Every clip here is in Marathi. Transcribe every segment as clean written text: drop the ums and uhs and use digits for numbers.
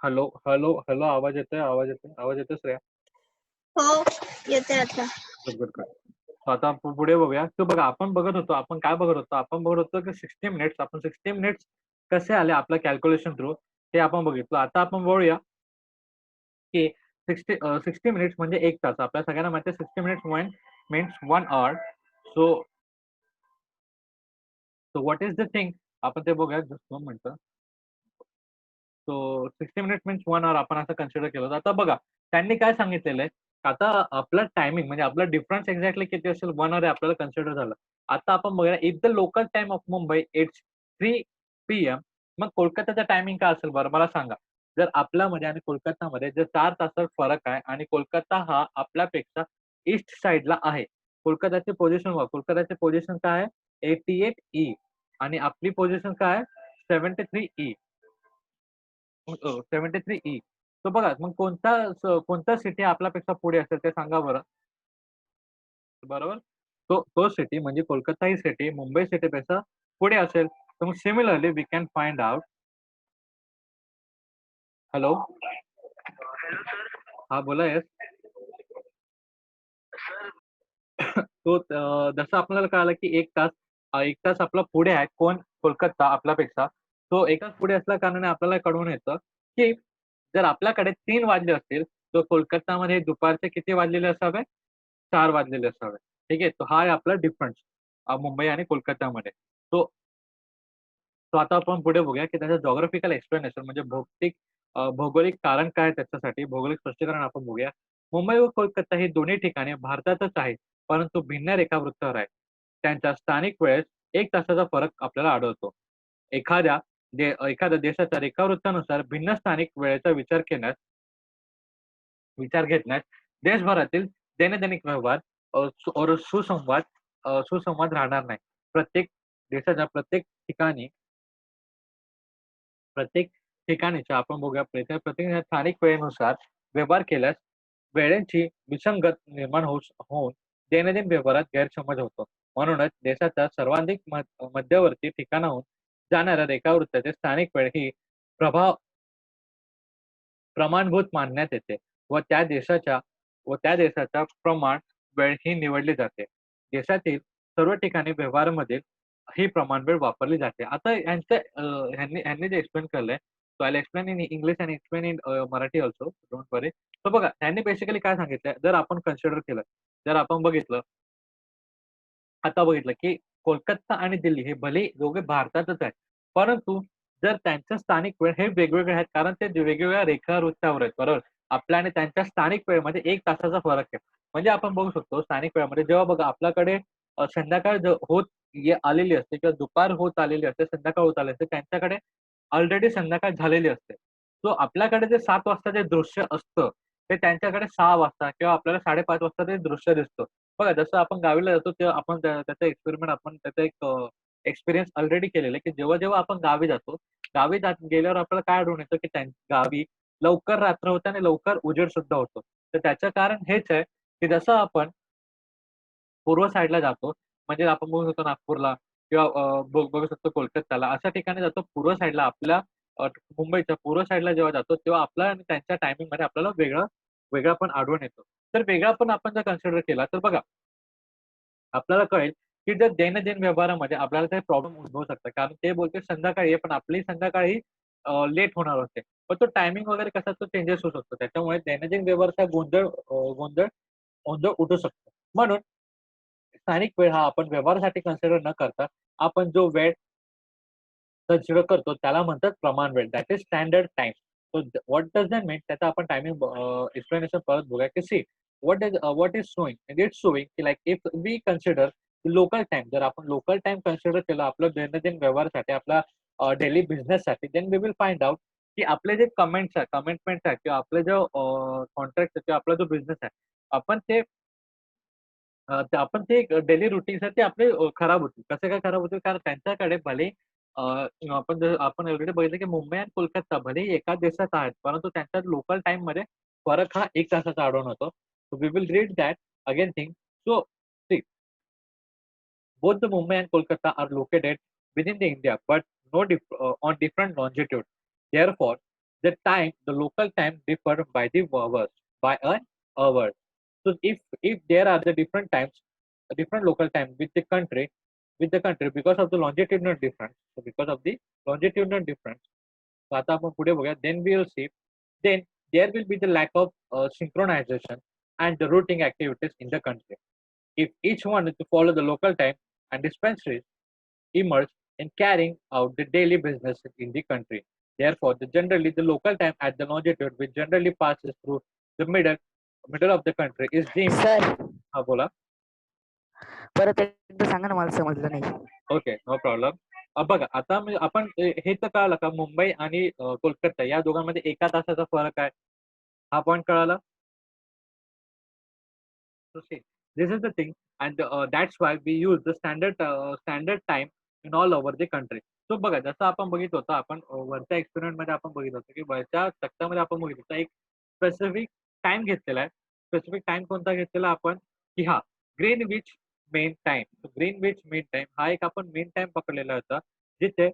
हॅलो हॅलो हॅलो, आवाज येतोय, आवाज येतोय, आवाज येतोय श्रेया? हो येते आता. Good good. आता आपण पुढे बघूया. तो बघा, आपण बघत होतो, आपण काय बघत होतो, आपण बघत होतो की 60 मिनिट्स, आपण 60 मिनिट्स कसे आले आपल्या कॅल्क्युलेशन थ्रू ते आपण बघितलं. आता आपण बघूया की 60 मिनिट्स म्हणजे 1 तास. आपल्या सगळ्यांना माहिती आहे 60 minutes means 1 hour. So so what is the thing, आपण ते बघूया. जस्ट 2 मिनिटं. सो 60 मिनिट्स मीन्स 1 hour आपण असं कन्सिडर केलं होतं. आता बघा, त्यांनी काय सांगितलेलं आहे, आता आपलं टायमिंग म्हणजे आपला डिफरन्स एक्झॅक्टली किती असेल, 1 hour हे आपल्याला कन्सिडर झालं. आता आपण बघूया, if the local time of Mumbai it's 3 PM, मग कोलकाताचा टायमिंग काय असेल बरं मला सांगा? जर आपल्यामध्ये आणि कोलकातामध्ये जर 4 तासाचा फरक आहे आणि कोलकाता हा आपल्यापेक्षा ईस्ट साइडला आहे. कोलकाताची पोझिशन बघा, कोलकाताची पोझिशन काय आहे? 88 E आणि आपली पोझिशन काय आहे? 73 E. 73 E. तर बघा, मग कोणता सिटी आपल्यापेक्षा पुढे असेल ते सांगा बरं? बरोबर? तो सिटी म्हणजे कोलकाता ही सिटी मुंबई सिटीपेक्षा पुढे असेल. तर मग similarly we can find out. Hello? Hello sir. हां, बोला. येस. सर तो जसं आपल्याला कळालं की 1 तास आपला पुढे आहे. कोण? कोलकाता आपल्यापेक्षा. तो 1 तास पुढे असल्या कारणाने आपल्याला कळून येतं की जर आपल्याकडे 3 वाजले असतील, तर कोलकातामध्ये दुपारचे किती वाजलेले असावे? 4 वाजलेले असावे. ठीक आहे. तो हा आहे आपला डिफरन्स मुंबई आणि कोलकातामध्ये. तो तो आता आपण पुढे बघूया की त्याचं जिओग्राफिकल एक्सप्लेनेशन म्हणजे भौगोलिक कारण काय आहे त्याच्यासाठी भौगोलिक स्पष्टीकरण आपण बघूया. मुंबई व कोलकाता ही दोन्ही ठिकाणे भारतातच आहेत, परंतु भिन्न रेखावृत्तावर आहेत. त्यांच्या स्थानिक वेळेत 1 तासाचा फरक आपल्याला आढळतो. एखाद्या देशाच्या रेखावृत्तानुसार भिन्न स्थानिक वेळेचा विचार घेतल्यास देशभरातील दैनंदिन व्यवहार और सुसंवाद राहणार नाही. प्रत्येक देशाच्या प्रत्येक ठिकाणीच्या आपण बघूया प्रत्येक स्थानिक वेळेनुसार व्यवहार केल्यास वेळेची विसंगत निर्माण होऊन दैनंदिन व्यवहारात गैरसमज होतो. म्हणूनच देशाच्या सर्वाधिक मध्यवर्ती ठिकाणाहून जाणाऱ्या रेखावृत्ताचे स्थानिक वेळ ही प्रभाव प्रमाणभूत मानण्यात येते व त्या देशाच्या प्रमाण वेळ ही निवडली जाते. देशातील सर्व ठिकाणी व्यवहारामध्ये ही प्रमाण वेळ वापरली जाते. आता ह्यांनी जे एक्सप्लेन केलंय, so I will explain in English and explain in Marathi also, don't worry. तर बघा, ह्यांनी बेसिकली काय सांगितलंय, जर आपण कन्सिडर केलं, जर आपण बघितलं की कोलकाता आणि दिल्ली हे भले दोघे भारतातच आहेत, परंतु जर त्यांच्या स्थानिक वेळ हे वेगवेगळे आहेत, कारण ते वेगवेगळ्या रेखावृत्तावर आहेत, बरोबर? आपल्या आणि त्यांच्या स्थानिक वेळेमध्ये 1 तासाचा फरक आहे. म्हणजे आपण बघू शकतो स्थानिक वेळामध्ये जेव्हा बघा आपल्याकडे संध्याकाळ आलेली असते किंवा दुपार होत आलेली असते, संध्याकाळ होत आली असते, त्यांच्याकडे ऑलरेडी संध्याकाळ झालेली असते. सो आपल्याकडे जे 7 वाजता जे दृश्य असतं, ते त्यांच्याकडे 6 वाजता किंवा आपल्याला 5:30 वाजता ते दृश्य दिसतं. बघा, जसं आपण गावीला जातो तेव्हा आपण त्याचा एक्सपेरिमेंट आपण त्याचा एक एक्सपिरियन्स ऑलरेडी केलेला आहे, की जेव्हा आपण गावी जातो, गावी गेल्यावर आपल्याला काय आढळून येतं, की गावी लवकर रात्र होते आणि लवकर उजेड सुद्धा होतो. तर त्याचं कारण हेच आहे, की जसं आपण पूर्व साइडला जातो, म्हणजे आपण बघू शकतो नागपूरला किंवा बघू शकतो कोलकाताला, अशा ठिकाणी जातो पूर्व साइडला आपल्या मुंबईच्या पूर्व साइडला जेव्हा जातो, तेव्हा आपला आणि त्यांच्या टायमिंगमध्ये आपल्याला वेगळा पण आढळून येतो. तर वेगळा पण आपण जर कन्सिडर केला, तर बघा आपल्याला कळेल, की जर दैनंदिन व्यवहारामध्ये आपल्याला काही प्रॉब्लेम उद्भवू शकतात. कारण ते बोलते संध्याकाळी आहे, पण आपली संध्याकाळी लेट होणार असते. पण तो टायमिंग वगैरे कसा तो चेंजेस होऊ शकतो. त्याच्यामुळे दैनंदिन व्यवहाराचा गोंधळ गोंधळ उठू शकतो. म्हणून स्थानिक वेळ हा आपण व्यवहारासाठी कन्सिडर न करता, आपण जो वेळ कन्सिडर करतो त्याला म्हणतात प्रमाण वेळ. That is standard time. So what does that mean? त्याचा आपण टायमिंग एक्सप्लेनेशन परत बघूया, की see what is showing? It's showing की like if we consider local time, जर आपण लोकल टाईम कन्सिडर केला आपल्या दैनंदिन व्यवहारासाठी, आपला डेली बिझनेससाठी, then we will find out की आपले जे कमिटमेंट्स आहेत किंवा आपले जो कॉन्ट्रॅक्ट किंवा आपला जो बिझनेस आहे, आपण ते आपण ते डेली रूटीन्स आहेत ते आपले खराब होतील. कसे काय खराब होतील? कारण त्यांच्याकडे भले आपण ऑलरेडी बघितलं की मुंबई आणि कोलकाता भलेही एकाच देशात आहेत, परंतु त्यांच्या लोकल टाईममध्ये फरक हा 1 तासाचा आढळून येतो. So we will read that again thing. So see both the Mumbai and Kolkata are located within the India, but on different longitude. Therefore, the local time differ by the hours, by an hour. So if there are the different times, different local time with the country because of the longitudinal difference. So because of the longitudinal difference, so आता आपण पुढे बघूया. Then we will see. Then there will be the lack of synchronization and the routing activities in the country. If each one is to follow the local time and dispensaries emerge in carrying out the daily business in the country. Therefore, generally the local time at the longitude which generally passes through the middle of the country is deemed. Sir हा बोला. परत एकदा सांगा ना, मला समजलं नाही. Okay, no problem. बघा आता आपण हे तर कळालं का मुंबई आणि कोलकाता या दोघांमध्ये एका तासाचा फरक आहे. हा पॉईंट कळाला. So see, this is the thing, and that's why we use the standard time in all over the country. So बघा जसं आपण बघितलं होतं, आपण वरच्या एक्सपेरिमेंट मध्ये आपण बघितलं होतं की वरच्या तक्त्यामध्ये आपण बघितलं होतं एक स्पेसिफिक टाइम घेतलेला आहे. स्पेसिफिक टाइम कोणता घेतलेला आपण की हा Greenwich main time. Greenwich main time हा एक आपण मेन टाइम पकडलेला होता, जिथे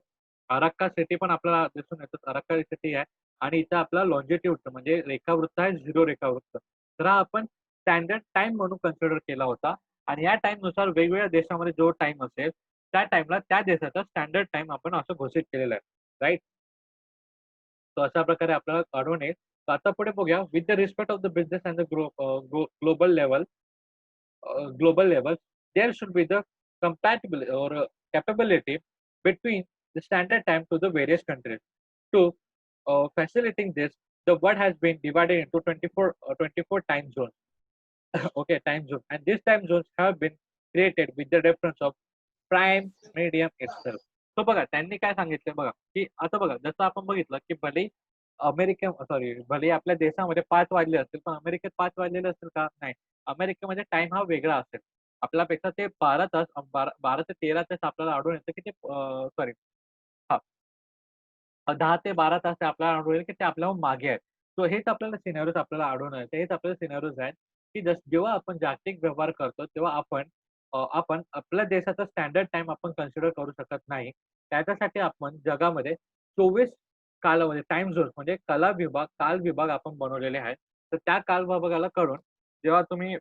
अराक्का सिटी पण आपल्याला दिसून येतं. अराक्का सिटी आहे आणि इथं आपला लॉन्जिट्यूड म्हणजे रेखावृत्त आहे 0 रेखावृत्त. तर हा आपण स्टँडर्ड टाइम म्हणून कन्सिडर केला होता आणि या टाइम नुसार वेगवेगळ्या देशामध्ये जो टाइम असेल त्या टाइमला त्या देशाचा स्टँडर्ड टाइम आपण असं घोषित केलेला आहे. राईट. तो अशा प्रकारे आपल्याला आढळून येईल. तर आता पुढे बघूया. With the respect of the business and the global level, there should be the compatibility or capability between the standard time to the various countries. To facilitating this, the world has been divided into 24 time zones. Okay, time zone, and these time zones have been created with the reference of prime medium itself. So बघा त्यांनी काय सांगितलं बघा की आता बघा जसं आपण बघितलं की भले आपल्या देशामध्ये 5 वाजले असतील पण अमेरिकेत 5 वाजलेले असतील का नाही. अमेरिकेमध्ये टाइम हा वेगळा असेल आपल्यापेक्षा. ते 12 तास 12 ते 13 तास आपल्याला आढळून येतं की ते सॉरी हा 10 ते 12 तास ते आपल्याला आढळून येईल की ते आपल्याहून मागे आहेत. सो हेच आपल्याला सिनेरियोज आपल्याला आढळून येते. हेच आपल्याला सिनेरियोज आहेत की जेव्हा आपण जागतिक व्यवहार करतो तेव्हा आपण आपल्या देशाचा स्टँडर्ड टाइम आपण कन्सिडर करू शकत नाही. त्याच्यासाठी आपण जगामध्ये 24 कालावधी टाइम झोन म्हणजे काल विभाग आपण बनवलेले आहेत. तर त्या काल विभागाला करून जेव्हा तुम्ही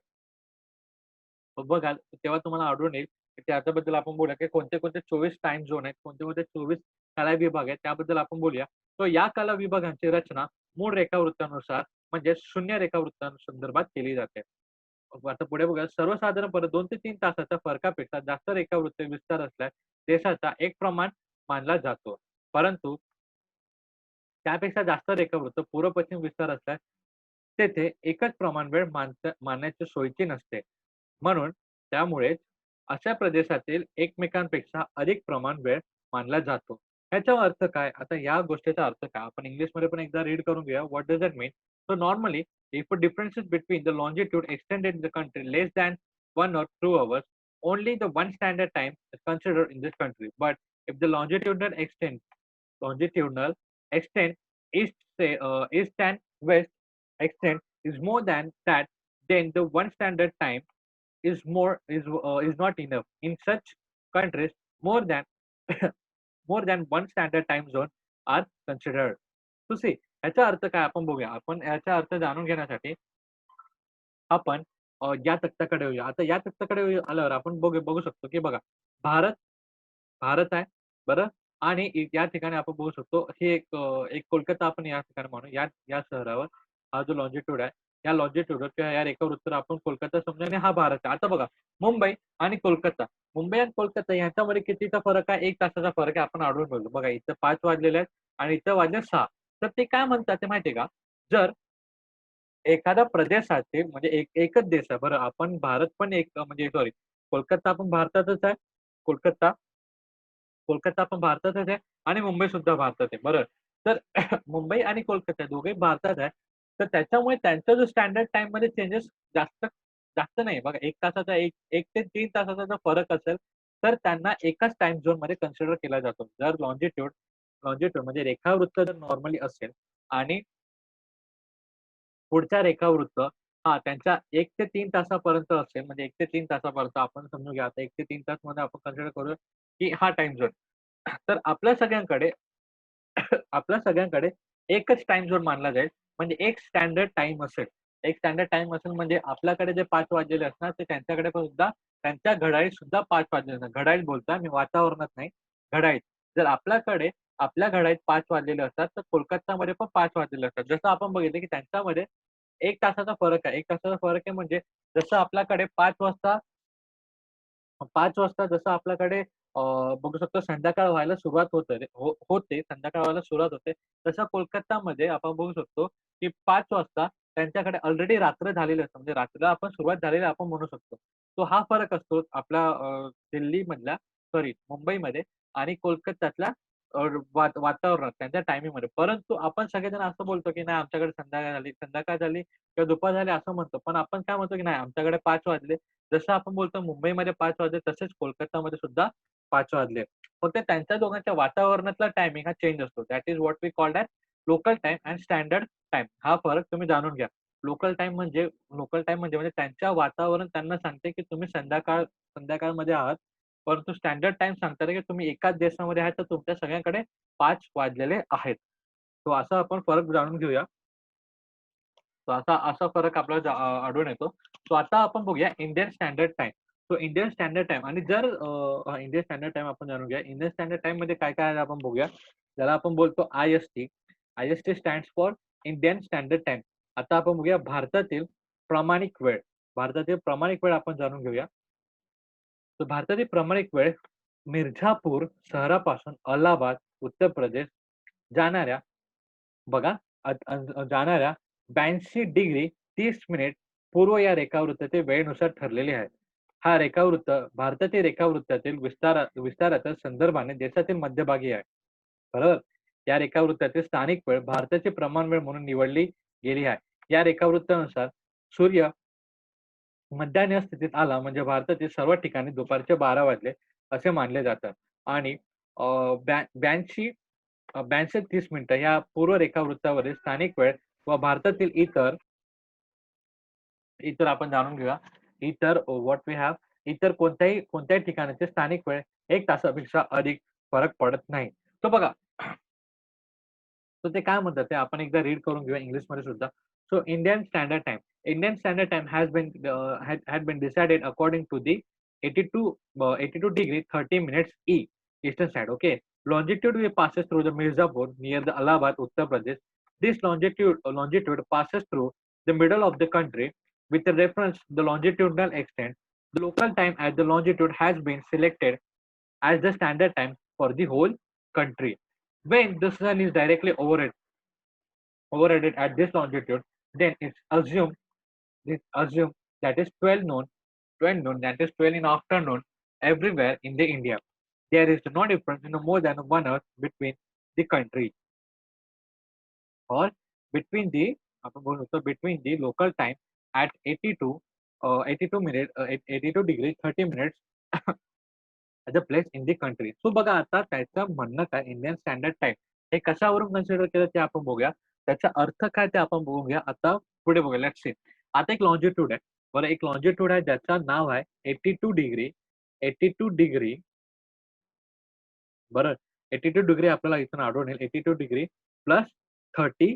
बघाल तेव्हा तुम्हाला आढळून येईल की त्याच्याबद्दल आपण बोलूया की कोणते कोणते 24 टाइम झोन आहेत, कोणते कोणते 24 कला विभाग आहेत त्याबद्दल आपण बोलूया. तर या कला विभागांची रचना मूळ रेखावृत्तानुसार म्हणजे शून्य रेखावृत्तांसंदर्भात केली जाते. आता पुढे बघा. सर्वसाधारणपणे 2 ते 3 तासाच्या फरकापेक्षा जास्त रेखावृत्त विस्तार असल्यास देशाचा एक प्रमाण मानला जातो. परंतु त्यापेक्षा जास्त रेखावृत्त पूर्व पश्चिम विस्तार असल्यास तेथे एकच प्रमाण वेळ मानण्याची सोयीची नसते. म्हणून त्यामुळेच अशा प्रदेशातील एकमेकांपेक्षा अधिक प्रमाण वेळ मानला जातो. ह्याचा अर्थ काय. आता या गोष्टीचा अर्थ काय आपण इंग्लिश मध्ये पण एकदा रीड करून घेऊया. What does it mean. So normally if a differences between the longitude extended in the country less than 1 or 2 hours, only the one standard time is considered in this country. But if the longitudinal extent east and west extent is more than that, then the one standard time is not enough. In such countries, more than more than one standard time zone are considered. To see याचा अर्थ काय आपण बघूया. आपण याचा अर्थ जाणून घेण्यासाठी आपण या तक्त्याकडे येऊया. आता या तक्त्याकडे आल्यावर आपण बघू शकतो की बघा भारत आहे बरं. आणि या ठिकाणी आपण बघू शकतो हे एक कोलकाता आपण या ठिकाणी म्हणू. या शहरावर हा जो लॉन्जिट्यूड आहे या लॉन्जिट्यूडवर किंवा या रेखावृत्तावर आपण कोलकाता समजा आणि हा भारत आहे. आता बघा मुंबई आणि कोलकाता यांच्यामध्ये कितीचा फरक आहे. 1 तासाचा फरक आहे आपण आढळून बघतो. बघा इथं 5 वाजलेले आहेत आणि इथं वाजले 6. तर ते काय म्हणतात ते माहितीये का. जर एखाद्या प्रदेशाचे म्हणजे एकच देश आहे बरं. आपण भारत पण एक म्हणजे सॉरी कोलकाता आपण भारतातच आहे. कोलकाता आपण भारतातच आहे आणि मुंबई सुद्धा भारतात आहे बरं. तर मुंबई आणि कोलकाता दोघे भारतात आहे. तर त्याच्यामुळे त्यांचा जो स्टँडर्ड टाइम मध्ये चेंजेस जास्त नाही. बघा 1 तासाचा 1 ते 3 तासाचा जर फरक असेल तर त्यांना एकाच टाइम झोन मध्ये कन्सिडर केला जातो. जर लॉन्जिट्यूड म्हणजे रेखावृत्त जर नॉर्मली असेल आणि पुढचा रेखावृत्त हा त्यांच्या 1 ते 3 तासापर्यंत असेल म्हणजे 1 ते 3 तासापर्यंत आपण समजून घ्या. आता 1 ते 3 तास मध्ये आपण कन्सिडर करू की हा टाइम झोन. तर आपल्या सगळ्यांकडे एकच टाइम झोन मानला जाईल, म्हणजे एक स्टँडर्ड टाइम असेल. एक स्टँडर्ड टाइम असेल म्हणजे आपल्याकडे जे 5 वाजलेले असणार ते त्यांच्याकडे पण सुद्धा त्यांच्या घड्याळीत सुद्धा 5 वाजलेले असणार. घड्याळीत बोलतोय मी, वातावरणात नाही, घड्याळीत. जर आपल्याकडे आपल्या घड्याळीत 5 वाजलेले असतात, तर कोलकातामध्ये पण 5 वाजलेले असतात. जसं आपण बघितलं की त्यांच्यामध्ये 1 तासाचा फरक आहे. 1 तासाचा फरक आहे म्हणजे जसं आपल्याकडे 5 वाजता जसं आपल्याकडे बघू शकतो संध्याकाळ व्हायला सुरुवात होते, संध्याकाळ व्हायला सुरुवात होते. तसं कोलकातामध्ये आपण बघू शकतो, की 5 वाजता त्यांच्याकडे ऑलरेडी रात्र झालेली असते. म्हणजे रात्रीला आपण सुरुवात झालेली आपण म्हणू शकतो. तो हा फरक असतो आपला दिल्लीमधला सॉरी मुंबईमध्ये आणि कोलकात्यातल्या वातावरणात त्यांच्या टायमिंगमध्ये. परंतु आपण सगळेजण असं बोलतो, की नाही आमच्याकडे संध्याकाळ झाली किंवा दुपार झाली असं म्हणतो. पण आपण काय म्हणतो, की नाही आमच्याकडे 5 वाजले. जसं आपण बोलतो मुंबईमध्ये 5 वाजले, तसेच कोलकातामध्ये सुद्धा 5 वाजले. फक्त त्यांच्या दोघांच्या वातावरणातला टायमिंग हा चेंज असतो. That is what we called as local time and standard time. हा फरक तुम्ही जाणून घ्या. लोकल टाईम म्हणजे त्यांच्या वातावरण त्यांना सांगते, की तुम्ही संध्याकाळमध्ये आहात. परंतु स्टँडर्ड टाईम सांगतात, की तुम्ही एकाच देशामध्ये आहात, तर तुमच्या सगळ्यांकडे 5 वाजलेले आहेत. तो असा आपण फरक जाणून घेऊया. तो असा असा फरक आपल्याला आढळून येतो. सो आता आपण बघूया Indian standard time. So Indian standard time आणि जर इंडियन स्टँडर्ड टाईम आपण जाणून घ्या. इंडियन स्टँडर्ड टाईममध्ये काय-काय आहे आपण बघूया. ज्याला आपण बोलतो IST. IST stands for Indian standard time. आता आपण बघूया भारतातील प्रमाणिक वेळ. भारतातील प्रमाणिक वेळ आपण जाणून घेऊया. तर भारतातील प्रमाणिक वेळ मिर्झापूर शहरापासून अलाहाबाद, उत्तर प्रदेश जाणाऱ्या बघा जाणाऱ्या 82 डिग्री 30 मिनिट पूर्व या रेखावृत्तातील वेळेनुसार ठरलेले आहे. हा रेखावृत्त भारतातील रेखावृत्तातील विस्ताराच्या संदर्भाने देशातील मध्यभागी आहे. बरोबर. या रेखावृत्तातील स्थानिक वेळ भारताची प्रमाण वेळ म्हणून निवडली गेली आहे. या रेखावृत्तानुसार सूर्य मध्यान्ह स्थितीत आला म्हणजे भारतातील सर्व ठिकाणी दुपारचे 12 वाजले असे मानले जातात आणि 82-30 मिनिटं या पूर्व रेखावृत्तावरील स्थानिक वेळ व भारतातील इतर आपण जाणून घेऊया. इतर व्हॉट वी हॅव इतर कोणत्याही ठिकाणाचे स्थानिक वेळ 1 तासापेक्षा अधिक फरक पडत नाही. तो बघा तर ते काय म्हणतात ते आपण एकदा रीड करून घेऊया इंग्लिशमध्ये सुद्धा. So Indian standard time. Indian Standard Time had been decided according to the 82 degree 30 minutes eastern side. Okay, longitude passes through the Mirzapur near the Allahabad, Uttar Pradesh. This longitude passes through the middle of the country with a reference to the longitudinal extent. The local time at the longitude has been selected as the standard time for the whole country. When the sun is directly overheaded at this longitude, then it's assumed that is 12 noon, that is 12 in afternoon everywhere in the India. There is no difference in more than 1 hour between the country or between the between the local time at 82 degree 30 minutes as a place in the country. So बघा आता त्याचं म्हणणं काय इंडियन स्टँडर्ड टाइम हे कशावरून कन्सिडर केलं ते आपण बघूया. त्याचा अर्थ काय ते आपण बघूया. आता पुढे बघूया. Let's see. आता एक लॉन्जिट्यूड आहे. बरं एक लॉन्जिट्यूड आहे ज्याचं नाव आहे 82 डिग्री बरं 82 डिग्री आपल्याला इथून आढळून येईल. 82 डिग्री प्लस 30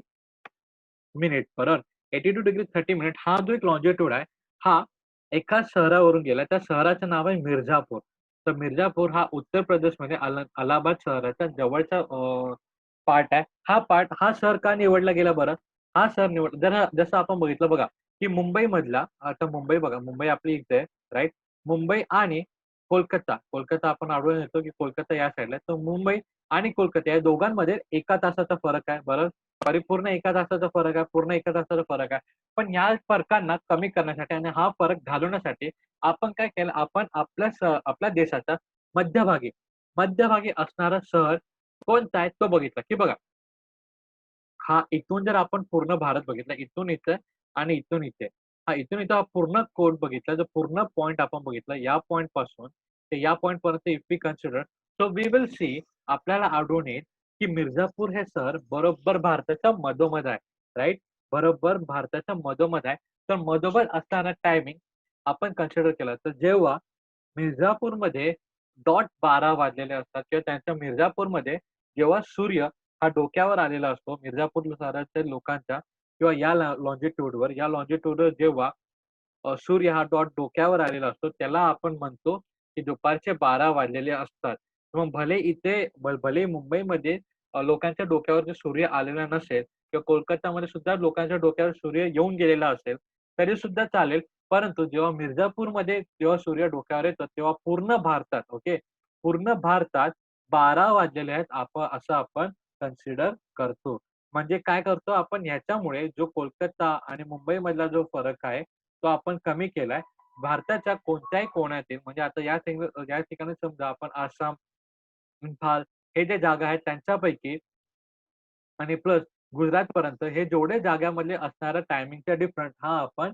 मिनिट बरोबर. 82 डिग्री 30 मिनिट हा जो एक लॉन्जिट्यूड आहे हा एका शहरावरून गेला. त्या शहराचं नाव आहे मिर्झापूर. तर मिर्झापूर हा उत्तर प्रदेशमध्ये अलाहाबाद शहराच्या जवळचा पार्ट आहे. हा शहर का निवडला गेला बरं? हा शहर जसं आपण बघितलं बघा, की मुंबईमधला आता मुंबई बघा, मुंबई आपली इथे आहे राइट. मुंबई आणि कोलकाता आपण आढळून येतो, की कोलकाता या साईडला आहे. तर मुंबई आणि कोलकाता या दोघांमध्ये 1 तासाचा फरक आहे. बरं. परिपूर्ण 1 तासाचा फरक आहे. पूर्ण 1 तासाचा फरक आहे. पण या फरकांना कमी करण्यासाठी आणि हा फरक घालवण्यासाठी आपण काय केलं, आपण आपल्या देशाच्या मध्यभागी असणारा शहर कोणता आहे तो बघितला, की बघा हा इथून जर आपण पूर्ण भारत बघितला, इथून इथे आणि इथून इथे. इथून इथं हा पूर्ण कोड बघितला, जो पूर्ण पॉइंट आपण बघितला, या पॉइंट पासून ते या पॉइंट पर्यंत if we consider so we will see आपल्याला आढळून येईल, की मिर्झापूर हे शहर बरोबर भारताच्या मधोमध आहे. राइट. बरोबर भारताच्या मधोमध आहे. तर मधोमध असताना टायमिंग आपण कन्सिडर केलं तर जेव्हा मिर्झापूरमध्ये 12 वाजलेले असतात किंवा त्यांच्या मिर्झापूरमध्ये जेव्हा सूर्य हा डोक्यावर आलेला असतो मिर्झापूर शहराच्या लोकांच्या किंवा या लॉन्जिट्यूडवर जेव्हा सूर्य हा डोक्यावर आलेला असतो त्याला आपण म्हणतो की दुपारचे 12 वाजलेले असतात. मग भले इथे भले मुंबईमध्ये लोकांच्या डोक्यावर जे सूर्य आलेला नसेल किंवा कोलकातामध्ये सुद्धा लोकांच्या डोक्यावर सूर्य येऊन गेलेला असेल तरी सुद्धा चालेल. परंतु जेव्हा मिर्झापूरमध्ये जेव्हा सूर्य डोक्यावर येतो तेव्हा पूर्ण भारतात ओके पूर्ण भारतात 12 वाजलेले आहेत असं आपण कन्सिडर करतो. म्हणजे काय करतो आपण ह्याच्यामुळे जो कोलकाता आणि मुंबई मधला जो फरक आहे तो आपण कमी केलाय. भारताच्या कोणत्याही कोण्यातील म्हणजे आता या ठिकाणी समजा आपण आसाम, इम्फाल हे जे जागा आहेत त्यांच्यापैकी आणि प्लस गुजरातपर्यंत हे जेवढे जागांमधले असणारा टायमिंगचा डिफरन्स हा आपण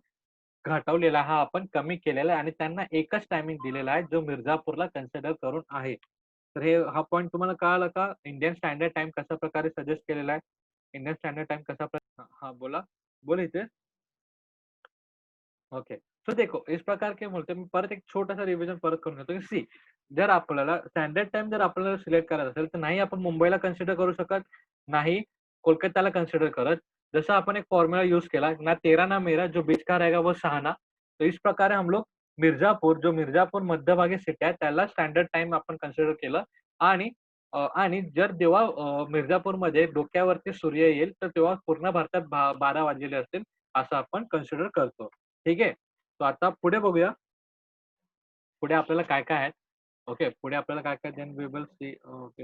घटवलेला हा आपण कमी केलेला आहे आणि त्यांना एकच टायमिंग दिलेला आहे जो मिर्झापूरला कन्सिडर करून आहे. तर हा पॉइंट तुम्हाला कळाला का? इंडियन स्टँडर्ड टाइम कशा प्रकारे सजेस्ट केलेला आहे? इंडियन स्टँडर्ड टाइम कशा प्रकारे हां, बोला. बोल इथे. ओके. सो देखो इस प्रकार के बोलते मी परत एक छोटासा रिव्हिजन परत करून घेतो. सी जर आपल्याला स्टँडर्ड टाइम जर आपल्याला सिलेक्ट करायचा असेल तर नाही आपण मुंबईला कन्सिडर करू शकत, नाही कोलकाताला कन्सिडर करत. जसं आपण एक फॉर्म्युला यूज केला ना तेरा ना मेरा जो बीच का रहेगा वो सहाना. तो इस प्रकारे हम लोग मिर्झापूर मध्यभागी सिटी आहे त्याला स्टँडर्ड टाइम आपण कन्सिडर केलं आणि आणि जर जेव्हा मिर्झापूरमध्ये डोक्यावरती सूर्य येईल तर तेव्हा पूर्ण भारतात 12 वाजलेले असतील असं आपण कन्सिडर करतो. ठीक आहे. तो आता पुढे बघूया. पुढे आपल्याला काय-काय आहे. ओके. पुढे आपल्याला काय-काय then we will see. Okay.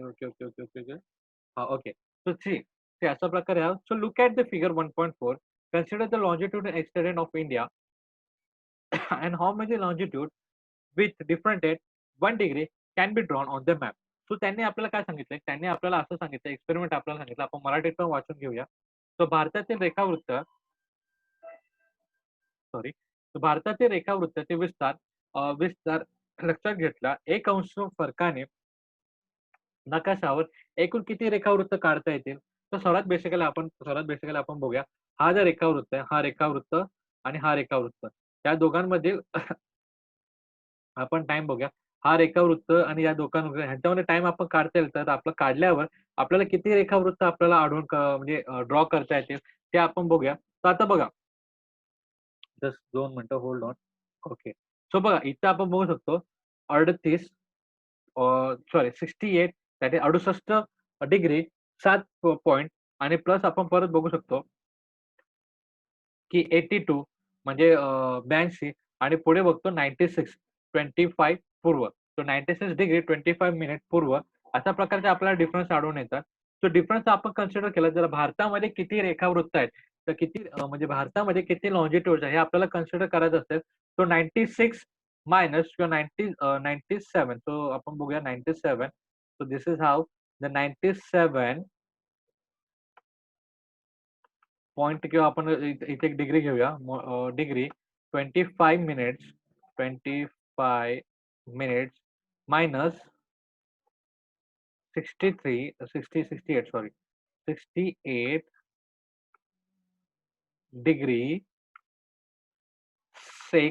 हां, ओके. सो सी ते अशा प्रकारे आहे. So look at the figure 1.4. Consider the longitude and extend of India and how many longitude with different date 1 degree can be drawn on the map. So त्यांनी आपल्याला काय सांगितलंय? त्यांनी आपल्याला असं सांगितलं एक्सपेरिमेंट आपल्याला सांगितलं. आपण मराठीत पण वाचून घेऊया. तर भारतातील रेखावृत्त सॉरी. तर भारताचे रेखावृत्ताचे विस्तार लक्षात घेतला 1 अंश फरकाने नकाशावर एकूण किती रेखावृत्त काढता येतील? तर सर्वात बेसिकली आपण बघूया. हा जो रेखावृत्त आहे, हा रेखावृत्त आणि हा रेखावृत्त. या दोघांमधील आपण टाईम बघूया. हा रेखावृत्त आणि या दोघांमध्ये ह्याच्यामध्ये टाईम आपण काढता येईल तर आपलं काढल्यावर आपल्याला किती रेखावृत्त आपल्याला म्हणजे ड्रॉ करता येतील ते आपण बघूया. तर आता बघा. जस्ट 2 मिनिटं होल्ड ऑन. ओके. सो बघा इथं आपण बघू शकतो 38 sorry 68 that is 68 degree 7 point आणि प्लस आपण परत बघू शकतो की 82 म्हणजे 82 आणि पुढे बघतो 96 25 पूर्व. सो 96 डिग्री 25 मिनिट पूर्व अशा प्रकारचे आपल्याला डिफरन्स आढळून येतात. तो डिफरन्स आपण कन्सिडर केला जर भारतामध्ये किती रेखावृत्त आहेत तर किती म्हणजे भारतामध्ये किती लॉन्जिट्यूड्स आहे हे आपल्याला कन्सिडर करायचं असेल तो 96 मायनस किंवा 97 सो आपण बघूया 97 so this is how the 97 point किंवा आपण इथे एक डिग्री घेऊया degree 25 minutes minus 68 sorry 68 degree 6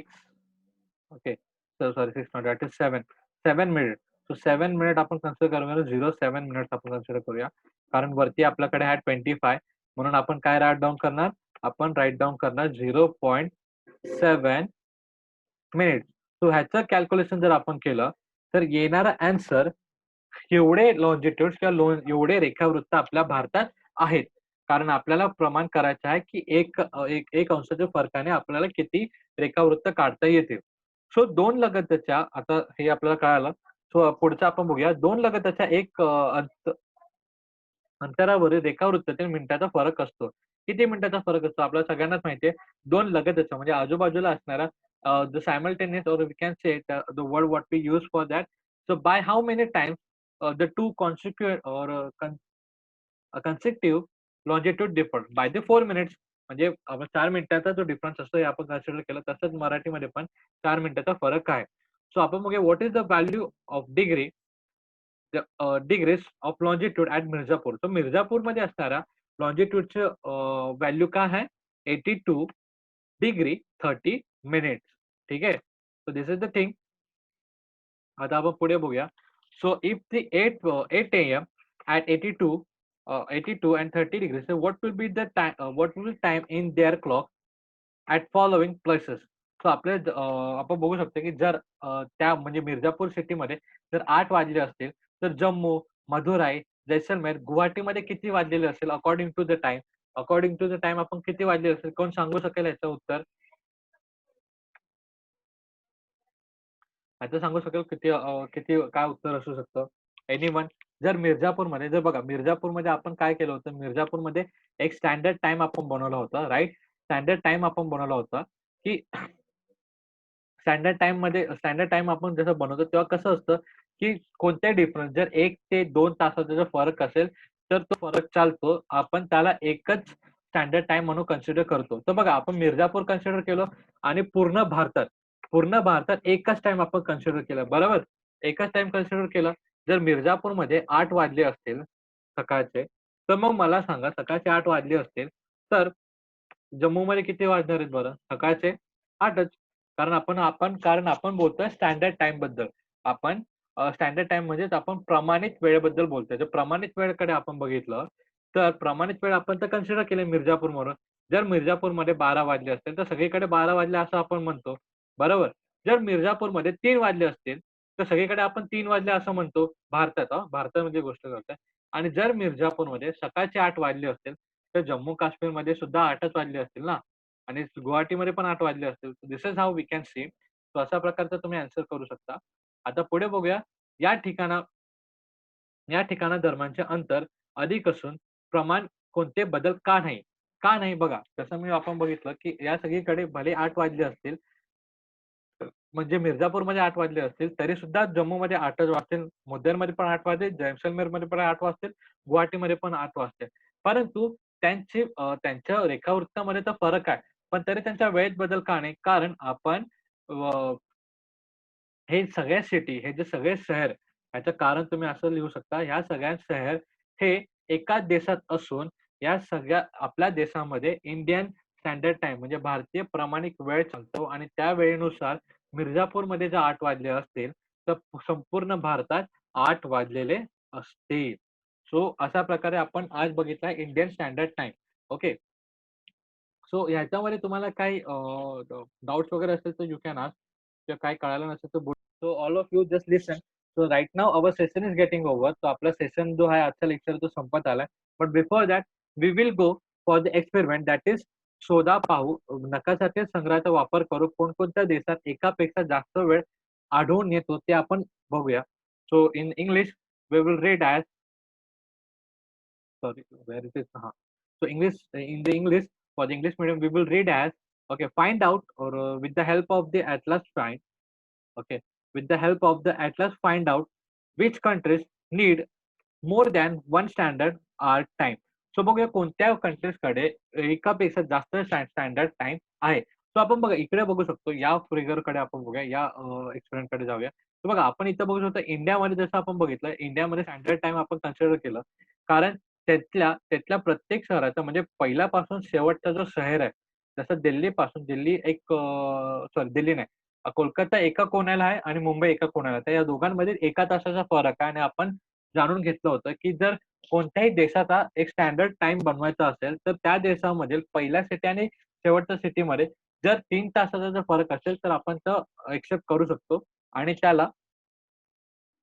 okay sorry 6 not that is 7 minute so 7 minute आपण कन्सिडर करूया 07 मिनिट्स आपण कन्सिडर करूया कारण वरती आपल्याकडे आहे 25 म्हणून आपण काय राईट डाऊन करणार आपण राईट डाऊन करणार 0.7 मिनिट सो ह्याचं कॅल्क्युलेशन जर आपण केलं तर येणारा आन्सर एवढे लॉन्जिट्यूड किंवा एवढे रेखावृत्त आपल्या भारतात आहेत कारण आपल्याला प्रमाण करायचं आहे की एक अंशाच्या फरकाने आपल्याला किती रेखावृत्त काढता येतील. सो 2 लगतच्या आता हे आपल्याला कळालं. सो पुढचं आपण बघूया 2 लगतच्या एक अंतरावरील रेखावृत्तातील मिनिटाचा फरक असतो. किती मिनिटाचा फरक असतो? आपल्याला सगळ्यांनाच माहिती आहे 2 लगतच्या म्हणजे आजूबाजूला असणारा the simultaneous or we can say the word what we use for that. So by how many times the 2 consecutive or consecutive longitude differ by the 4 minutes म्हणजे आपण 4 मिनिटाचा जो डिफरन्स असतो हे आपण कन्सिडर केलं तसंच मराठीमध्ये पण 4 मिनिटाचा फरक आहे. सो आपण बघूया what is the value of degrees of longitude at Mirzapur. तर मिर्झापूरमध्ये असणारा लॉन्जिट्यूडचं व्हॅल्यू काय आहे 82 डिग्री 30 मिनिट्स. ठीक आहे. So this is the thing. आता आपण पुढे बघूया. So if the 8 AM at 82 82 and 30 degrees. So what will be the time? What will be time in their clock at following places? So आपल्या आपण बघू शकतो की जर त्या म्हणजे मिर्झापूर सिटीमध्ये जर 8 वाजले असतील तर जम्मू, मदुराई, जैसलमेर, गुवाहाटीमध्ये किती वाजलेले असेल according to the time? According to the time आपण किती वाजले असेल? कोण सांगू शकेल याचं उत्तर? याचं सांगू शकेल किती काय उत्तर असू शकतं? एनीवन? जर मिर्झापूरमध्ये जर बघा मिर्झापूरमध्ये आपण काय केलं होतं? मिर्झापूरमध्ये एक स्टँडर्ड टाइम आपण बनवला होता, राइट? स्टँडर्ड टाइम आपण बनवला होता की स्टँडर्ड टाइम आपण जसं बनवतो तेव्हा कसं असतं की कोणत्याही डिफरन्स जर 1 ते 2 तासाचा जर फरक असेल तर तो फरक चालतो. आपण त्याला एकच स्टँडर्ड टाइम म्हणून कन्सिडर करतो. तर बघा आपण मिर्झापूर कन्सिडर केलं आणि पूर्ण भारतात एकच टाइम आपण कन्सिडर केलं, बरोबर? एकच टाइम कन्सिडर केलं. जर मिर्झापूरमध्ये 8 वाजले असतील सकाळचे, तर मग मला सांगा सकाळचे 8 वाजले असतील, तर जम्मूमध्ये किती वाजणार आहेत बरं? सकाळचे 8च. कारण आपण बोलतोय स्टँडर्ड टाइम बद्दल. आपण स्टँडर्ड टाइम म्हणजेच आपण प्रमाणित वेळेबद्दल बोलतोय. जर प्रमाणित वेळेकडे आपण बघितलं, तर प्रमाणित वेळ आपण तर कन्सिडर केली मिर्झापूरवरून. जर मिर्झापूरमध्ये 12 वाजले असतील, तर सगळीकडे 12 वाजले असं आपण म्हणतो, बरोबर? जर मिर्झापूरमध्ये 3 वाजले असतील, तर सगळीकडे आपण 3 वाजले असं म्हणतो. भारतामध्ये गोष्ट करतोय. आणि जर मिर्झापूरमध्ये सकाळचे 8 वाजले असतील, तर जम्मू काश्मीरमध्ये सुद्धा 8च वाजले असतील ना? आणि गुवाहाटीमध्ये पण 8 वाजले असतील. This is how we can see. So अशा प्रकारचा तुम्ही आन्सर करू शकता. आता पुढे बघूया. या ठिकाणा या ठिकाणादरम्यानचे अंतर अधिक असून प्रमाण कोणते बदल का नाही? का नाही बघा, जसं मी आपण बघितलं, की या सगळीकडे भले 8 वाजले असतील, म्हणजे मिर्झापूरमध्ये 8 वाजले असतील, तरी सुद्धा जम्मूमध्ये 8च वाजतील, मुद्देरमध्ये पण 8 वाजतील, जैसलमेरमध्ये पण 8 वाजतील, गुवाहाटीमध्ये पण 8 वाजतील. परंतु त्यांच्या रेखावृत्तामध्ये तर फरक आहे. पण तरी त्यांच्या वेळेत बदल का नाही? कारण आपण अ, हे सगळ्या सिटी, हे जे सगळे शहर, याचं कारण तुम्ही असं लिहू शकता, ह्या सगळ्या शहर हे एकाच देशात असून, या सगळ्या आपल्या देशामध्ये इंडियन स्टँडर्ड टाइम म्हणजे भारतीय प्रमाणित वेळ चालतो आणि त्या वेळेनुसार मिर्झापूरमध्ये जर 8 वाजले असतील, तर संपूर्ण भारतात 8 वाजलेले असतील. सो अशा प्रकारे आपण आज बघितला Indian standard time. Okay. So ह्याच्यामध्ये तुम्हाला काही डाउट्स वगैरे असतील तर यू कॅन आस्क. किंवा काही कळालं नसेल तर so all of you just listen. So right now our session is getting over. तो आपला सेशन जो आहे आजचा लेक्चर तो संपत आलाय. But before that we will go for the experiment that is शोधा पाहू नकाशातील संग्रहाचा वापर करून कोणकोणत्या देशात एकापेक्षा जास्त वेळ आढळून येतो ते आपण बघूया. So in English we will read as sorry where it is so English in the English for the English medium we will read as okay find out or with the help of the atlas find okay with the help of the atlas find out which countries need more than one standard hour time. So बघूया कोणत्या कंट्रीज कडे एकापेक्षा जास्त स्टँडर्ड टाइम आहे. सो आपण बघा इकडे बघू शकतो या फिगर कडे आपण बघूया या एक्सपेरिमेंट कडे जाऊया. तर बघा आपण इथं बघू शकतो इंडियामध्ये जसं आपण बघितलं इंडियामध्ये स्टँडर्ड टाइम आपण कन्सिडर केलं कारण त्यातल्या प्रत्येक शहराचा म्हणजे पहिल्यापासून शेवटचा जो शहर आहे जसं दिल्ली एक सॉरी दिल्ली नाही कोलकाता एका कोण्याला आहे आणि मुंबई एका कोण्याला तर या दोघांमध्ये एका तासाचा फरक आहे आणि आपण जाणून घेतलं होतं की जर कोणत्याही देशाचा एक स्टँडर्ड टाइम बनवायचा असेल तर त्या देशामधील पहिल्या सिटी आणि शेवटच्या सिटीमध्ये जर 3 तासाचा जर फरक असेल तर आपण तो एक्सेप्ट करू शकतो आणि त्याला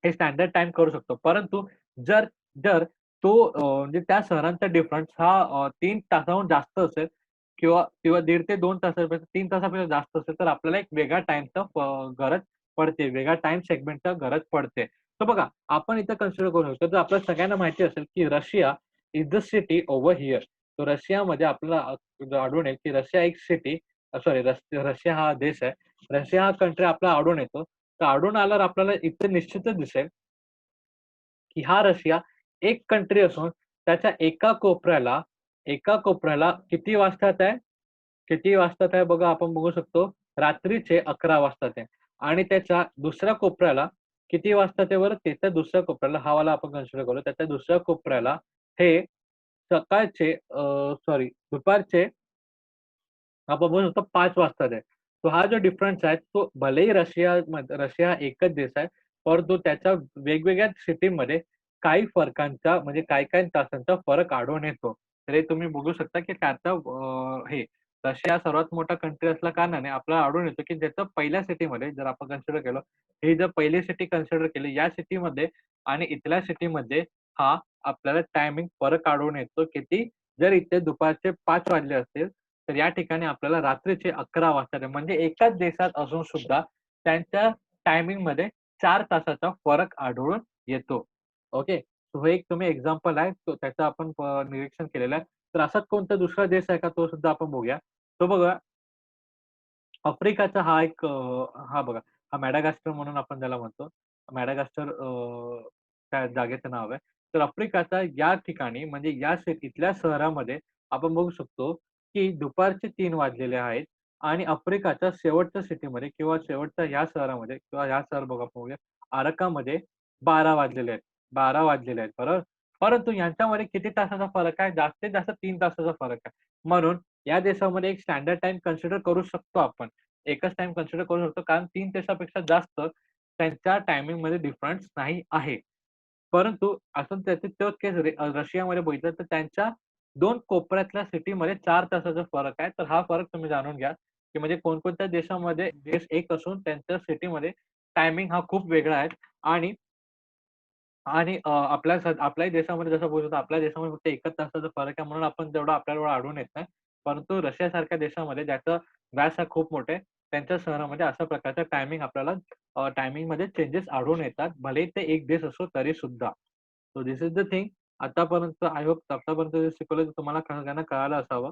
हे स्टँडर्ड टाइम करू शकतो. परंतु जर जर तो म्हणजे त्या शहरांचा डिफरन्स हा 3 तासाहून जास्त असेल किंवा किंवा 1.5 ते 2 तासापेक्षा 3 तासापेक्षा जास्त असेल, तर आपल्याला एक वेगळ्या टाईमचा गरज पडते. वेगळ्या टाईम सेगमेंटचा गरज पडते. तर बघा, आपण इथं कन्सिडर करू शकतो. तर आपल्याला सगळ्यांना माहिती असेल, की Russia is the city over here. तर रशियामध्ये आपल्याला आढळून येईल, की रशिया एक सिटी सॉरी रशिया हा देश आहे. रशिया हा कंट्री आपल्याला आढळून येतो. तर आढळून आल्यावर आपल्याला इथं निश्चितच दिसेल, की हा रशिया एक कंट्री असून त्याच्या एका कोपऱ्याला किती वाजतात आहे बघा आपण बघू शकतो. रात्रीचे 11 वाजतात आहे आणि त्याच्या दुसऱ्या कोपऱ्याला किती वाजतात आहे बरं? त्याच्या दुसऱ्या कोपऱ्याला हा वाला आपण कन्सिडर करू. त्याच्या दुसऱ्या कोपऱ्याला हे सकाळचे सॉरी दुपारचे आपण बघू शकतो 5 वाजता आहे. तो हा जो डिफरन्स आहे तो भलेही रशिया एकच देश आहे, परंतु त्याच्या वेगवेगळ्या सिटीमध्ये काही फरकांचा म्हणजे काही तासांचा फरक आढळून येतो. तर हे तुम्ही बघू शकता की त्याचं हे रशिया सर्वात मोठा कंट्री असल्या कारणाने आपल्याला आढळून येतो की ज्याचं पहिल्या सिटीमध्ये जर आपण कन्सिडर केलं, ही जर पहिली सिटी कन्सिडर केली या सिटीमध्ये आणि इथल्या सिटीमध्ये हा आपल्याला टायमिंग फरक आढळून येतो. किती? जर इथे दुपारचे 5 वाजले असतील, तर या ठिकाणी आपल्याला रात्रीचे 11 वाजता म्हणजे एकाच देशात असून सुद्धा त्यांच्या टायमिंगमध्ये 4 तासाचा फरक आढळून येतो. ओके. सो हे एक तुम्ही एक्झाम्पल आहे. तो त्याचं आपण निरीक्षण केलेलं आहे. तर असाच कोणता दुसरा देश आहे का तो सुद्धा आपण बघूया. तो बघा आफ्रिकाचा हा एक हा बघा, हा मॅडागास्कर म्हणून आपण त्याला म्हणतो. मॅडागास्कर त्या जागेचं नाव आहे. तर आफ्रिकाचा या ठिकाणी म्हणजे या इथल्या शहरामध्ये आपण बघू शकतो, की दुपारचे 3 वाजलेले आहेत आणि आफ्रिकाच्या शेवटच्या सिटीमध्ये किंवा शेवटच्या ह्या शहरामध्ये किंवा ह्या शहर बघा आपण बघूया, अराकामध्ये 12 वाजलेले आहेत. 12 वाजलेले आहेत, बरोबर. परंतु यांच्यामध्ये किती तासाचा फरक आहे? जास्तीत जास्त 3 तासाचा फरक आहे. म्हणून या देशामध्ये एक स्टँडर्ड टाईम कन्सिडर करू शकतो आपण. एकच टाईम कन्सिडर करू शकतो कारण 3 तासापेक्षा जास्त त्यांच्या टायमिंगमध्ये डिफरन्स नाही आहे. परंतु असं त्याचे तोच केस रशियामध्ये बघितलं तर त्यांच्या 2 कोपऱ्यातल्या सिटीमध्ये 4 तासाचा फरक आहे. तर हा फरक तुम्ही जाणून घ्या, की म्हणजे कोणकोणत्या देशामध्ये देश एक असून त्यांच्या सिटीमध्ये टायमिंग हा खूप वेगळा आहे आणि आपल्याही देशामध्ये जसं बोलतो आपल्या देशामध्ये फक्त एकच तासाचा फरक आहे म्हणून आपण तेवढं आपल्याला एवढं आढळून येत नाही. परंतु रशियासारख्या देशामध्ये ज्याचा व्यास हा खूप मोठा आहे, त्यांच्या शहरामध्ये अशा प्रकारचा टायमिंग आपल्याला टायमिंगमध्ये चेंजेस आढळून येतात. भलेही ते एक देश असो तरी सुद्धा. So this is the thing. आतापर्यंत आय होप आतापर्यंत जे शिकवलं ते तुम्हाला सगळ्यांना कळालं असावं.